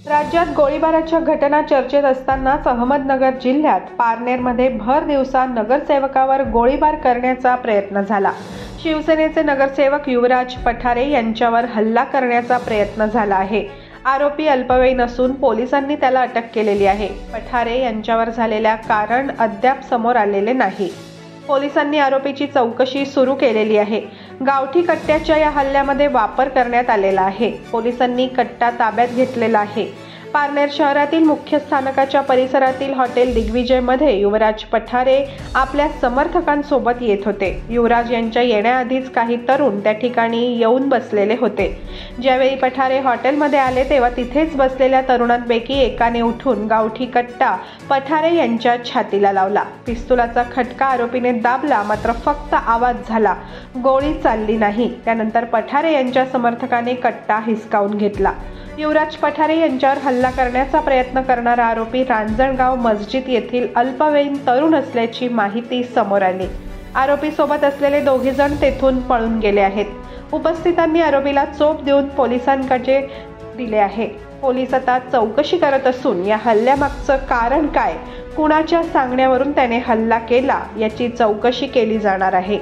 राज्यात गोळीबाराच्या घटना चर्चेत असतानाच अहमदनगर जिल्ह्यात पारनेरमध्ये भर दिवसा नगरसेवकावर गोळीबार करण्याचा प्रयत्न झाला। शिवसेनेचे नगरसेवक युवराज पठारे यांच्यावर हल्ला करण्याचा प्रयत्न झाला आहे। आरोपी अल्पवयीन असून पोलिसांनी त्याला अटक केलेली आहे। पठारे यांच्यावर झालेल्या कारण अद्याप समोर आलेले नाही। पोलिसांनी आरोपीची चौकशी सुरू केलेली आहे। गावठी कट्ट्याच्या या हल्ल्यामध्ये वापर करण्यात आलेला आहे। पोलिसांनी कट्टा ताब्यात घेतलेला आहे। पारनेर शहरातील मुख्य स्थानकाच्या परिसरातील हॉटेल दिग्विजयमध्ये युवराज पठारे आपल्या समर्थकांसोबत येत होते। युवराज यांच्या येण्याआधीच काही तरुण त्या ठिकाणी येऊन बसलेले होते। ज्यावेळी पठारे हॉटेलमध्ये आले तेव्हा तिथेच बसलेल्या तरुणांपैकी एकाने उठून गावठी कट्टा पठारे यांच्या छातीला लावला। पिस्तुलाचा खटका आरोपीने दाबला, मात्र फक्त आवाज झाला, गोळी चालली नाही। त्यानंतर पठारे यांच्या समर्थकाने कट्टा हिसकावून घेतला। युवराज पठारे यांच्यावर हल्ला करण्याचा प्रयत्न करणारा आरोपी रांजणगाव मस्जिद येथील अल्पवयीन तरुण असल्याची माहिती समोर आली। आरोपी सोबत असलेले दोघे जण तेथून पळून गेले आहेत। उपस्थितांनी आरोपीला चोप देऊन पोलिसांकडे दिले आहे। पोलीस आता चौकशी करत असून या हल्ल्यामागचं कारण काय, कुणाच्या सांगण्यावरून त्याने हल्ला केला याची चौकशी केली जाणार आहे।